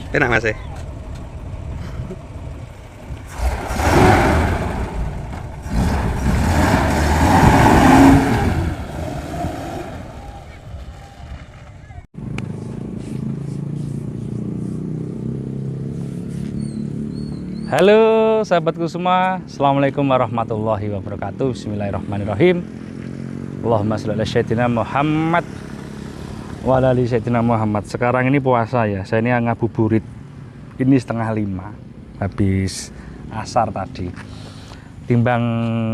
Enak Mas. Halo sahabatku semua, Assalamualaikum warahmatullahi wabarakatuh. Bismillahirrahmanirrahim. Allahumma sholli ala sayyidina Muhammad wa ala ali sayyidina Muhammad. Sekarang ini puasa ya, saya ini ngabuburit. Ini 4:30 habis asar tadi. Timbang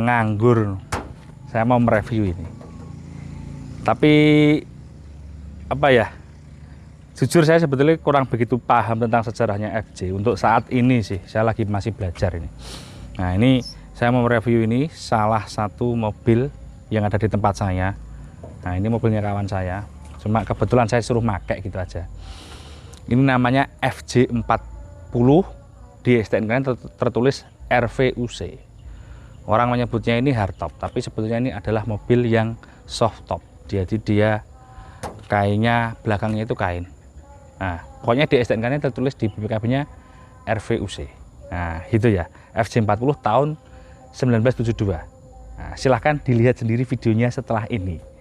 nganggur, saya mau mereview ini. Tapi apa ya, jujur saya sebetulnya kurang begitu paham tentang sejarahnya FJ untuk saat ini sih. Saya lagi masih belajar ini. Nah, ini saya mau mereview ini salah satu mobil yang ada di tempat saya. Nah, ini mobilnya kawan saya. Cuma kebetulan saya suruh pakai gitu aja. Ini namanya FJ40, di STNK tertulis RVUC. Orang menyebutnya ini hardtop, tapi sebetulnya ini adalah mobil yang softtop. Jadi dia kainnya belakangnya itu kain. Nah, pokoknya di STNK-nya tertulis di BPKB-nya RVUC. Nah, itu ya, FJ40 tahun 1972. Nah, silahkan dilihat sendiri videonya setelah ini.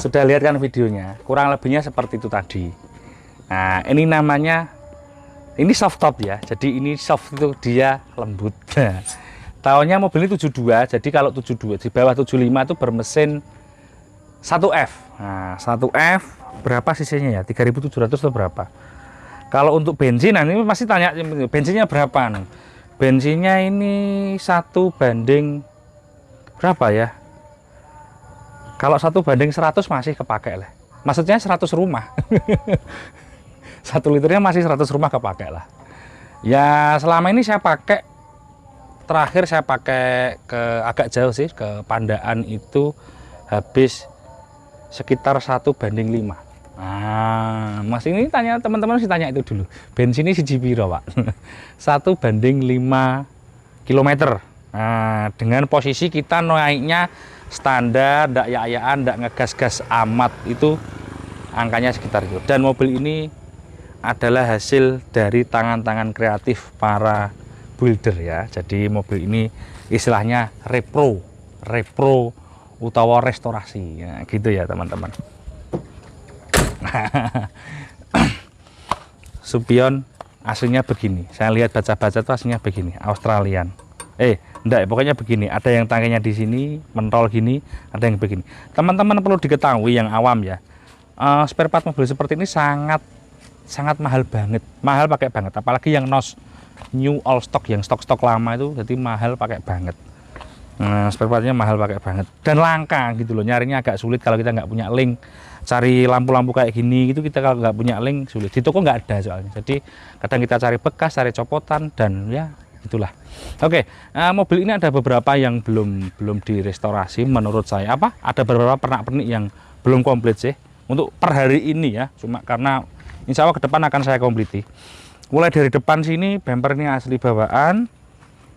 Sudah lihat kan videonya, kurang lebihnya seperti itu tadi. Nah, ini namanya, ini soft top ya, jadi ini soft itu dia lembut. Tahunnya mobil ini 72, jadi kalau 72 di bawah 75 itu bermesin 1F. Nah, 1F berapa cc-nya ya? 3.700 atau berapa? Kalau untuk bensin, nah ini masih tanya bensinnya berapa nih? Bensinnya ini 1 banding berapa ya? Kalau 1 banding 100 masih kepakai lah. Maksudnya 100 rumah. 1 liternya masih 100 rumah kepakai lah. Ya selama ini saya pakai terakhir saya pakai ke agak jauh sih, ke Pandaan itu habis sekitar 1:5. Nah, Mas ini tanya teman-teman sih, tanya itu dulu. Bensinnya si piro, Pak? 1:5 km. Nah, dengan posisi kita naiknya standar, ndak ya-yaan, ndak ngegas-gas amat, itu angkanya sekitar itu. Dan mobil ini adalah hasil dari tangan-tangan kreatif para builder ya. Jadi mobil ini istilahnya repro utawa restorasi ya, gitu ya teman-teman. Supion aslinya begini, saya lihat baca-baca tuh aslinya begini, Australian. Enggak, pokoknya begini, ada yang tangkinya di sini mentol gini, ada yang begini. Teman-teman perlu diketahui yang awam ya, spare part mobil seperti ini sangat mahal banget, mahal pakai banget, apalagi yang NOS new all stock, yang stok lama itu jadi mahal pakai banget. Spare partnya mahal pakai banget dan langka gitu loh, nyarinya agak sulit kalau kita nggak punya link. Cari lampu-lampu kayak gini gitu, kita kalau nggak punya link sulit, di toko nggak ada soalnya. Jadi kadang kita cari bekas, cari copotan, dan ya itulah. Oke, mobil ini ada beberapa yang belum direstorasi menurut saya. Ada beberapa pernak-pernik yang belum komplit sih untuk per hari ini ya, cuma karena insya Allah ke depan akan saya kompliti. Mulai dari depan sini bumper ini asli bawaan.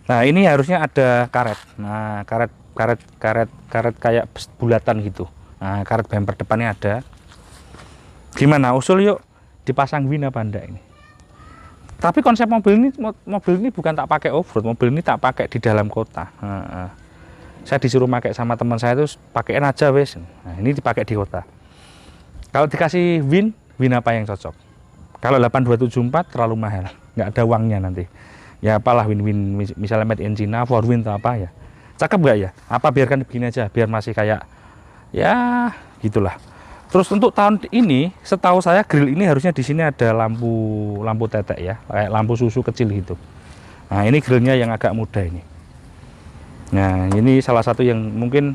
Nah, ini harusnya ada karet. Nah, karet kayak bulatan gitu. Nah, karet bumper depannya ada. Gimana, usul yuk dipasang win apa enggak ini? Tapi konsep mobil ini bukan tak pakai off-road, mobil ini tak pakai di dalam kota. Saya disuruh pakai sama teman saya, itu pakaiin aja wes. Nah, ini dipakai di kota. Kalau dikasih win apa yang cocok? Kalau 8274 terlalu mahal, nggak ada uangnya nanti. Ya apalah win misalnya made in China, 4Win atau apa ya. Cakep nggak ya? Apa biarkan begini aja, biar masih kayak ya gitulah. Terus untuk tahun ini, setahu saya grill ini harusnya di sini ada lampu tetek ya, kayak lampu susu kecil gitu. Nah, ini grillnya yang agak muda ini. Nah, ini salah satu yang mungkin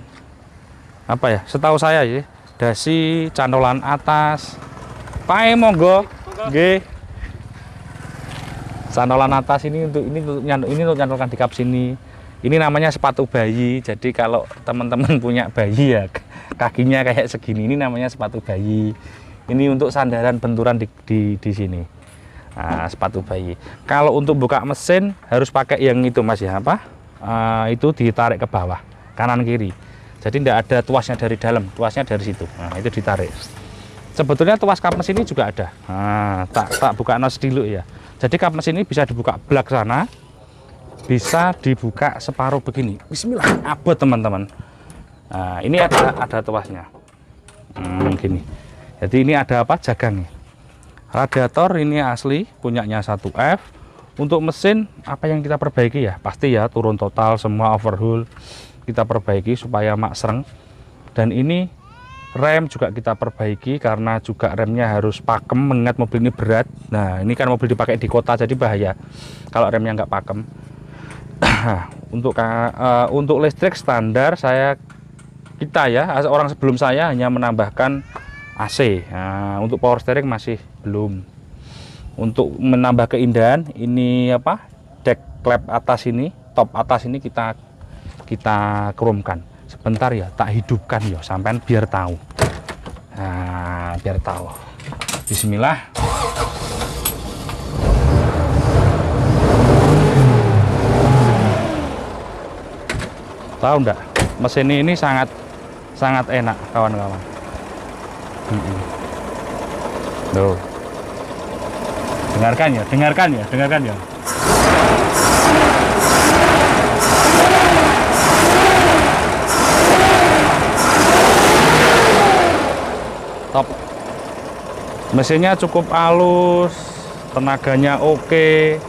apa ya? Setahu saya ya, dasi canolan atas. Pae monggo, nggih. Canolan atas ini untuk nyantolkan di kap sini. Ini namanya sepatu bayi. Jadi kalau teman-teman punya bayi ya, kakinya kayak segini, ini namanya sepatu bayi. Ini untuk sandaran benturan di sini. Nah, sepatu bayi. Kalau untuk buka mesin harus pakai yang itu Mas ya, itu ditarik ke bawah, kanan kiri. Jadi tidak ada tuasnya dari dalam, tuasnya dari situ. Nah, itu ditarik. Sebetulnya tuas kap mesin ini juga ada. Nah, tak buka nos dulu ya. Jadi kap mesin ini bisa dibuka belak sana, bisa dibuka separuh begini. Bismillah, abot teman-teman. Nah, ini ada tuasnya. Gini. Jadi ini ada apa? Jagangnya. Radiator ini asli, punyanya 1F. Untuk mesin apa yang kita perbaiki ya? Pasti ya turun total, semua overhaul kita perbaiki supaya maksreng. Dan ini rem juga kita perbaiki karena juga remnya harus pakem, mengingat mobil ini berat. Nah, ini kan mobil dipakai di kota jadi bahaya kalau remnya nggak pakem. Untuk listrik standar kita ya, orang sebelum saya hanya menambahkan AC. Nah, untuk power steering masih belum. Untuk menambah keindahan ini deck klep atas ini, top atas ini kita kromkan. Sebentar ya, tak hidupkan ya sampean biar tahu. Nah, biar tahu. Bismillah. Tahu enggak, mesin ini sangat enak kawan-kawan. Tuh. Dengarkan ya. Top. Mesinnya cukup halus, tenaganya oke,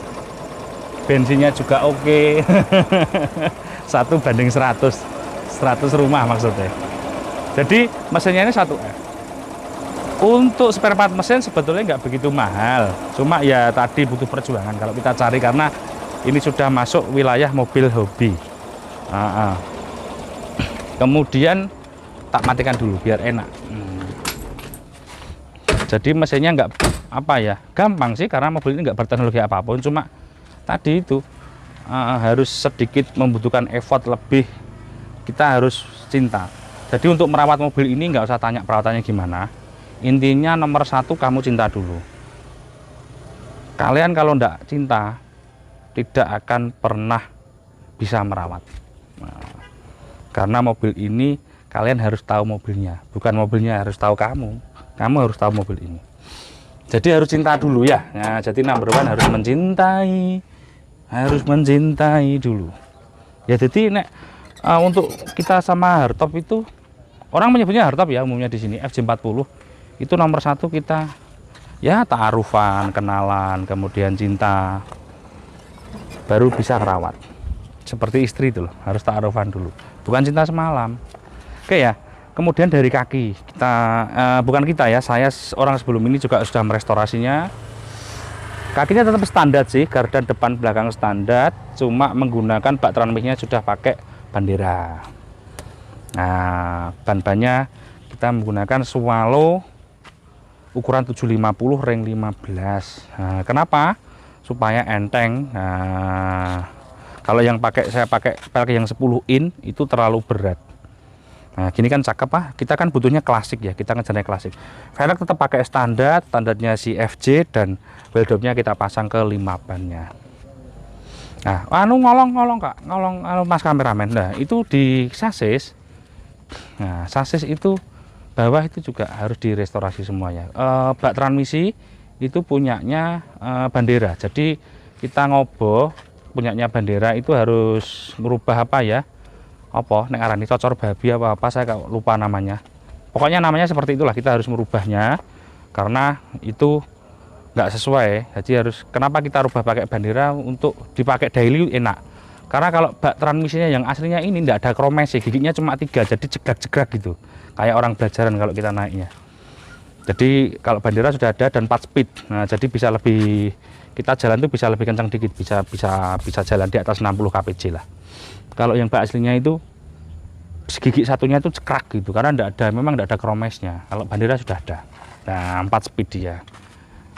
bensinnya juga oke. 1:100 rumah maksudnya. Jadi mesinnya ini 1F. Untuk spare part mesin sebetulnya nggak begitu mahal, cuma ya tadi butuh perjuangan kalau kita cari karena ini sudah masuk wilayah mobil hobi. Kemudian tak matikan dulu biar enak. Jadi mesinnya nggak gampang sih karena mobil ini nggak berteknologi apapun, cuma tadi itu harus sedikit membutuhkan effort lebih, kita harus cinta. Jadi untuk merawat mobil ini nggak usah tanya perawatannya gimana, intinya nomor satu kamu cinta dulu. Kalian kalau nggak cinta tidak akan pernah bisa merawat. Karena mobil ini kalian harus tahu mobilnya, bukan mobilnya harus tahu kamu harus tahu mobil ini. Jadi harus cinta dulu ya. Nah, jadi number one harus mencintai dulu ya. Jadi untuk kita sama hardtop itu, orang menyebutnya hardtop ya umumnya di sini FJ40 itu nomor satu kita ya ta'arufan, kenalan, kemudian cinta, baru bisa merawat. Seperti istri itu loh, harus ta'arufan dulu, bukan cinta semalam. Oke ya. Kemudian dari kaki kita, bukan kita ya, saya orang sebelum ini juga sudah merestorasinya. Kakinya tetap standar sih, gardan depan belakang standar, cuma menggunakan bak transmisinya sudah pakai bandera. Nah, ban-bannya kita menggunakan Swallow ukuran 750 ring 15. Nah, kenapa? Supaya enteng. Nah, kalau yang saya pakai pelek yang 10 in itu terlalu berat. Nah, gini kan cakep ah. Kita kan butuhnya klasik ya, kita ngejarnya klasik. Velg tetap pakai standarnya si FJ, dan wheeldopnya kita pasang ke 5 bannya. Nah, ngolong kak, mas kameramen. Nah, itu di sasis. Nah, sasis itu bawah itu juga harus direstorasi semuanya. Bak transmisi itu punyanya bandera. Jadi kita ngoboh punyanya bandera itu harus merubah apa ya? Apa nek arani cocor babi apa saya lupa namanya. Pokoknya namanya seperti itulah, kita harus merubahnya karena itu nggak sesuai. Jadi harus, kenapa kita rubah pakai bandera untuk dipakai daily enak. Karena kalau bak transmisinya yang aslinya ini nggak ada kromesi, giginya cuma 3, jadi jeglak-jeglak gitu. Kayak orang belajaran kalau kita naiknya. Jadi kalau bandera sudah ada dan 4 speed. Nah, jadi bisa lebih, kita jalan tuh bisa lebih kencang dikit, bisa jalan di atas 60 kpj lah. Kalau yang bak aslinya itu gigi satunya itu cekrek gitu, karena memang tidak ada kromesnya. Kalau bandera sudah ada. Nah, 4 speed dia.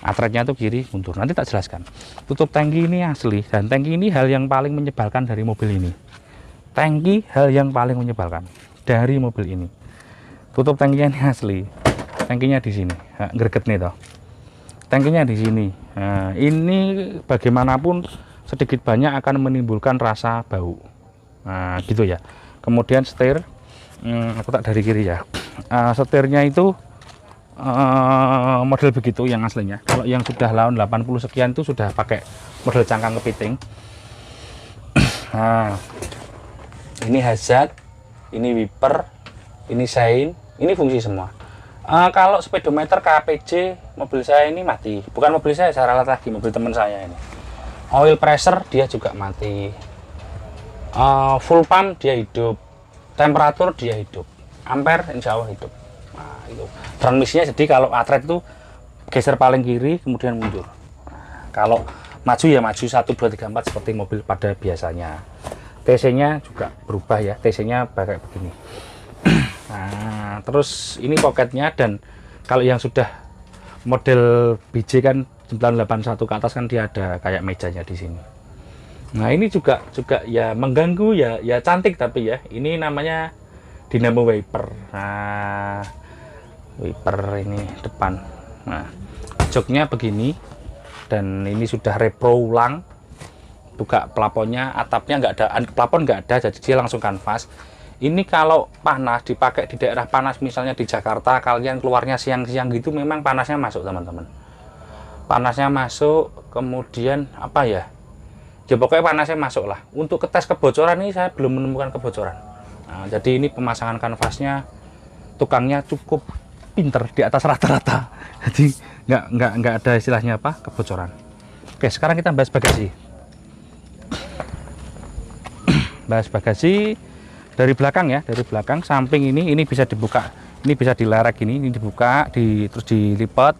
Atretnya itu kiri mundur. Nanti tak jelaskan. Tutup tangki ini asli, dan tangki ini hal yang paling menyebalkan dari mobil ini. Tangki hal yang paling menyebalkan dari mobil ini. Tutup tangkinya ini asli. Tangkinya di sini. Nah, greget nih toh. Tangkinya di sini. Nah, ini bagaimanapun sedikit banyak akan menimbulkan rasa bau. Nah, gitu ya. Kemudian setir, aku tak dari kiri ya. Setirnya itu model begitu yang aslinya. Kalau yang sudah lawan 80 sekian itu sudah pakai model cangkang kepiting. Nah, ini hazard, ini wiper, ini sein, ini fungsi semua. Kalau speedometer KPJ mobil saya ini mati. Bukan mobil saya ralat lagi, mobil teman saya ini. Oil pressure dia juga mati. Full pump dia hidup, temperatur dia hidup, ampere insya Allah hidup. Nah, itu transmisinya, jadi kalau atret itu geser paling kiri kemudian mundur. Nah, kalau maju ya maju 1, 2, 3, 4 seperti mobil pada biasanya. TC nya juga berubah ya, TC nya pakai begini. Nah, terus ini poketnya, dan kalau yang sudah model BJ kan 981 ke atas kan dia ada kayak mejanya di sini. Nah, ini juga ya mengganggu ya cantik, tapi ya ini namanya dinamo wiper. Nah, wiper ini depan. Nah, joknya begini, dan ini sudah repro ulang. Buka plafonnya, atapnya nggak ada, plafon nggak ada, jadi dia langsung kanvas. Ini kalau panas, dipakai di daerah panas, misalnya di Jakarta, kalian keluarnya siang-siang gitu, memang panasnya masuk teman-teman. Panasnya masuk, kemudian apa ya? Ya pokoknya panasnya masuk lah. Untuk tes kebocoran ini saya belum menemukan kebocoran. Nah, jadi ini pemasangan kanvasnya tukangnya cukup pinter, di atas rata-rata. Jadi nggak ada istilahnya apa kebocoran. Oke, sekarang kita bahas bagasi. Bahas bagasi dari belakang ya, dari belakang. Samping ini bisa dibuka, ini bisa dilerek, ini dibuka, terus dilipat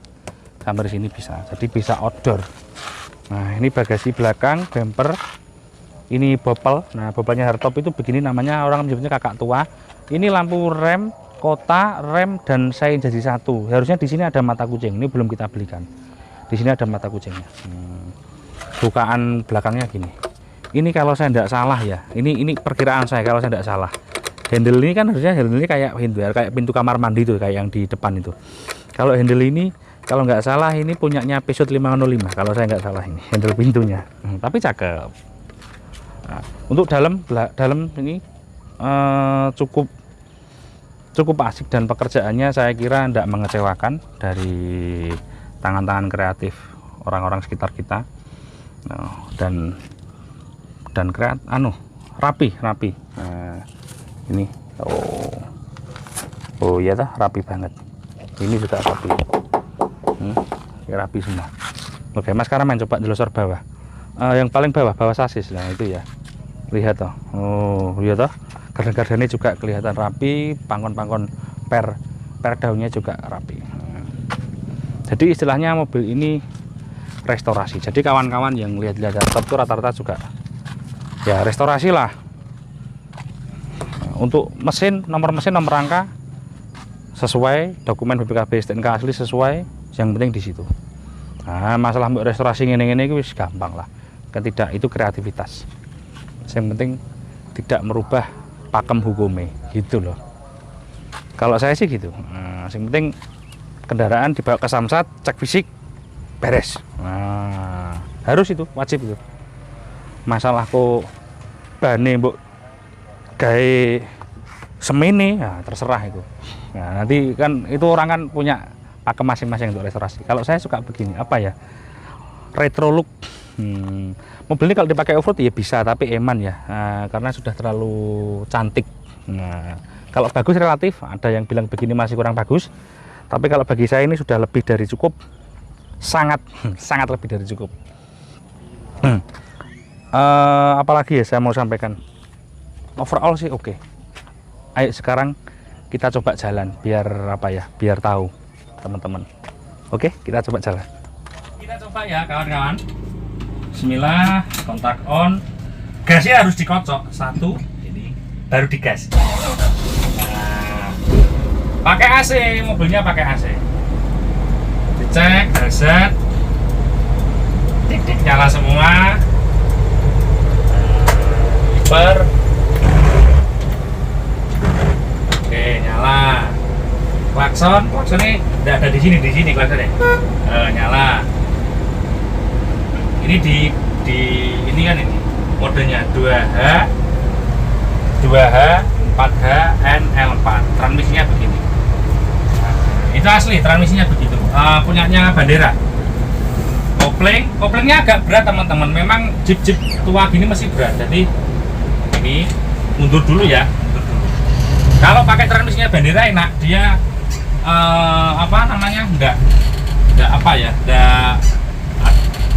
sampai sini bisa. Jadi bisa outdoor. Nah, ini bagasi belakang, bumper, ini bopel. Nah, bopelnya hardtop itu begini namanya, orang menyebutnya kakak tua. Ini lampu rem, kota, rem, dan sein jadi satu. Harusnya di sini ada mata kucing, ini belum kita belikan. Di sini ada mata kucingnya. Bukaan belakangnya gini. ini kalau saya tidak salah ya, ini perkiraan saya kalau saya tidak salah, handle ini kan harusnya handle ini kayak pintu kamar mandi tuh, kayak yang di depan itu. Kalau handle ini kalau nggak salah ini punyanya Peugeot 505 kalau saya nggak salah, ini handle pintunya. Tapi cakep. Nah, untuk dalam ini cukup asik, dan pekerjaannya saya kira tidak mengecewakan dari tangan-tangan kreatif orang-orang sekitar kita. Dan rapi. Nah, ini oh iya tuh, rapi banget. Ini juga rapi. Rapi semua. Oke, Mas sekarang main coba telusur bawah. Yang paling bawah sasis. Nah itu ya, lihat toh. Oh iya toh, gardan-gardannya juga kelihatan rapi, pangkon-pangkon per daunnya juga rapi. Jadi istilahnya mobil ini restorasi. Jadi kawan-kawan yang lihat-lihat laptop itu rata-rata juga ya restorasi lah. Untuk mesin, nomor rangka sesuai, dokumen BPKB STNK asli sesuai, yang penting di situ. Nah, masalah restorasi ini wis gampang lah. Tidak, itu kreativitas. Yang penting tidak merubah pakem hukumnya, gitu loh. Kalau saya sih gitu. Nah, yang penting kendaraan dibawa ke Samsat, cek fisik, beres. Nah, harus itu, wajib itu. Masalah kok bane mbok gawe semene, ya terserah itu. Nah, nanti kan itu orang kan punya pakem masing-masing untuk restorasi. Kalau saya suka begini, apa ya, retro look. Mobil ini kalau dipakai off-road ya bisa, tapi eman ya, karena sudah terlalu cantik. Nah, kalau bagus relatif, ada yang bilang begini masih kurang bagus, tapi kalau bagi saya ini sudah lebih dari cukup, sangat lebih dari cukup. Apalagi ya saya mau sampaikan, overall sih oke. Ayo sekarang kita coba jalan, biar apa ya, biar tahu teman-teman. Oke, kita coba jalan. Kita coba ya kawan-kawan. Bismillah, kontak on. Gasnya harus dikocok satu, ini baru digas. Nah, pakai AC, mobilnya pakai AC. Dicek, reset, tik nyala semua. Wiper, oke nyala. Klakson ini tidak ada di sini klaksonnya. Nyala. Ini ini kan ini modenya 2H, 4H, NL4. Transmisinya begini. Nah, itu asli transmisinya begitu. Punyanya Bandera. Koplingnya agak berat teman-teman. Memang jeep tua gini masih berat. Jadi ini mundur dulu ya. Kalau pakai transmisinya Bandera enak, dia enggak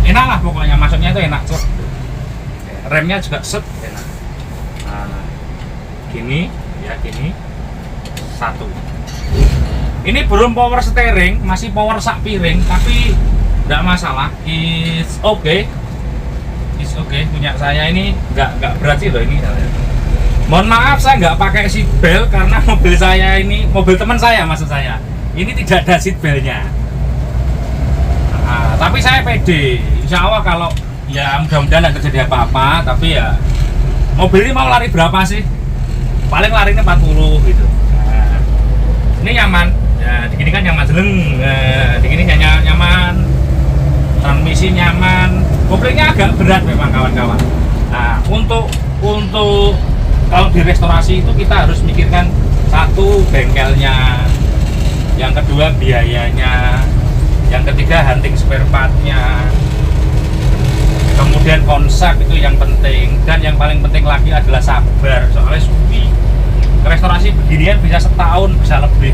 enak lah pokoknya, masuknya itu enak. Remnya juga set enak. Nah, gini satu. Ini belum power steering, masih power sak piring, tapi enggak masalah. It's okay punya saya ini enggak berat sih loh ini. Mohon maaf saya nggak pakai seat belt karena mobil saya ini, mobil teman saya maksud saya, ini tidak ada seat beltnya. Nah, tapi saya pede, insya Allah kalau ya mudah-mudahan nggak terjadi apa-apa. Tapi ya mobil ini mau lari berapa sih? Paling larinya 40 gitu. Nah, ini nyaman, ya digini kan nyaman jeleng, digini nyaman, transmisi nyaman, koplingnya agak berat memang kawan-kawan. Nah, untuk kalau di restorasi itu kita harus mikirkan, satu bengkelnya, yang kedua biayanya, yang ketiga hunting spare partnya, kemudian konsep itu yang penting, dan yang paling penting lagi adalah sabar. Soalnya suwi restorasi beginian bisa setahun, bisa lebih.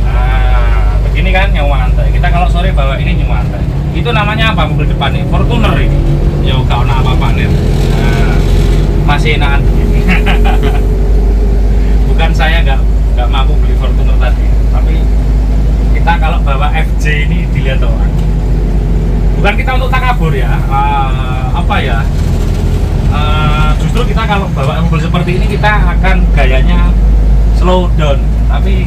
Nah, begini kan nyawantai. Kita kalau sore bawa ini nyawantai. Itu namanya apa mobil depan ini? Fortuner ini. Ya gak ada apa-apa nih. Nah, masih enakan begini. Bukan saya nggak mampu beli Fortuner tadi, tapi kita kalau bawa FJ ini dilihat orang. Bukan kita untuk takabur ya, justru kita kalau bawa mobil seperti ini kita akan gayanya slow down, tapi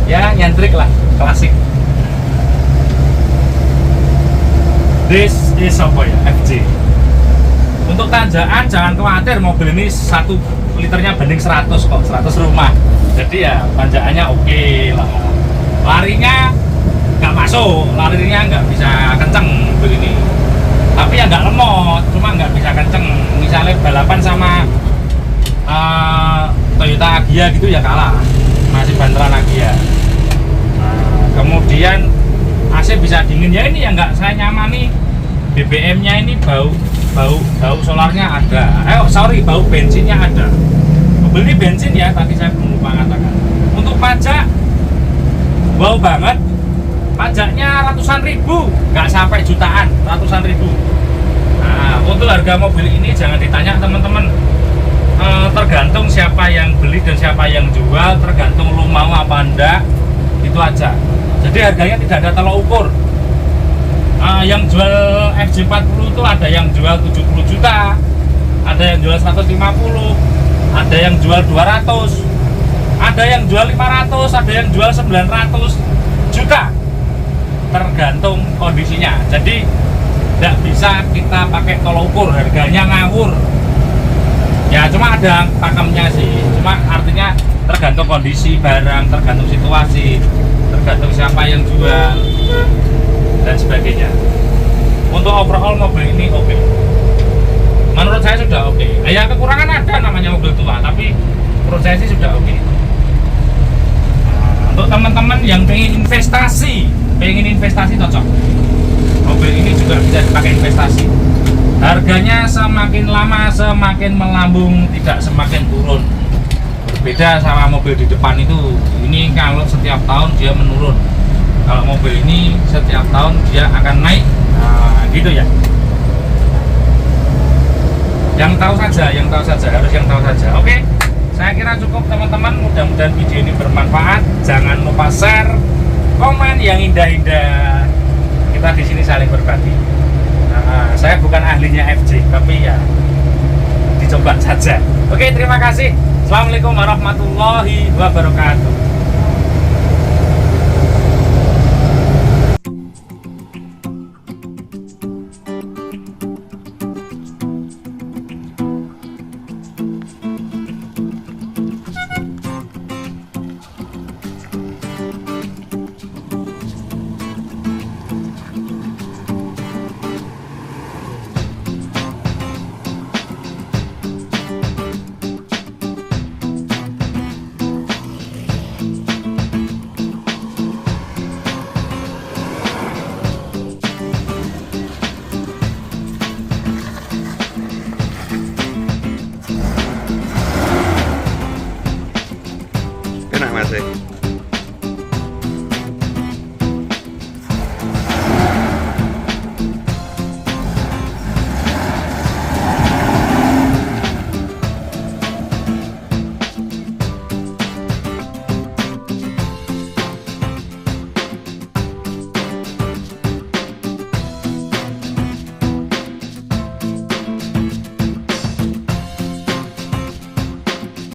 ya nyentrik lah, klasik. This is apa ya, FJ. Untuk tanjakan jangan khawatir, mobil ini 1 liternya banding 100 kok, 100 rumah. Jadi ya tanjakannya oke lah. Larinya nggak masuk, larinya nggak bisa kenceng mobil ini. Tapi ya nggak lemot, cuma nggak bisa kenceng. Misalnya balapan sama Toyota Agya gitu ya kalah, masih banteran Agya. Kemudian AC bisa dingin ya, ini yang nggak saya nyamani. BBM-nya ini bau solarnya ada. Bau bensinnya ada. Mobil ini bensin ya, tadi saya belum lupa katakan. Untuk pajak, wow banget. Pajaknya ratusan ribu, nggak sampai jutaan, ratusan ribu. Nah, untuk harga mobil ini jangan ditanya teman-teman. Tergantung siapa yang beli dan siapa yang jual, tergantung lu mau apa enggak, itu aja. Jadi harganya tidak ada tolak ukur. Yang jual FJ40 itu ada yang jual 70 juta, ada yang jual 150, ada yang jual 200, ada yang jual 500, ada yang jual 900 juta, tergantung kondisinya. Jadi tidak bisa kita pakai tolak ukur, harganya ngawur ya, cuma ada pakemnya sih, cuma artinya tergantung kondisi barang, tergantung situasi, tergantung siapa yang jual dan sebagainya. Untuk overall mobil ini oke. Menurut saya sudah oke. Ya kekurangan ada, namanya mobil tua, tapi menurut saya sih sudah oke. Untuk teman-teman yang pengen investasi cocok. Mobil ini juga bisa dipakai investasi. Harganya semakin lama semakin melambung, tidak semakin turun. Berbeda sama mobil di depan itu. Ini kalau setiap tahun dia menurun. Kalau mobil ini setiap tahun dia akan naik. Nah, gitu ya. Yang tahu saja, harus yang tahu saja. Oke, saya kira cukup teman-teman. Mudah-mudahan video ini bermanfaat. Jangan lupa share, komen yang indah-indah. Kita di sini saling berbagi. Nah, saya bukan ahlinya FJ, tapi ya dicoba saja. Oke, terima kasih. Assalamualaikum warahmatullahi wabarakatuh.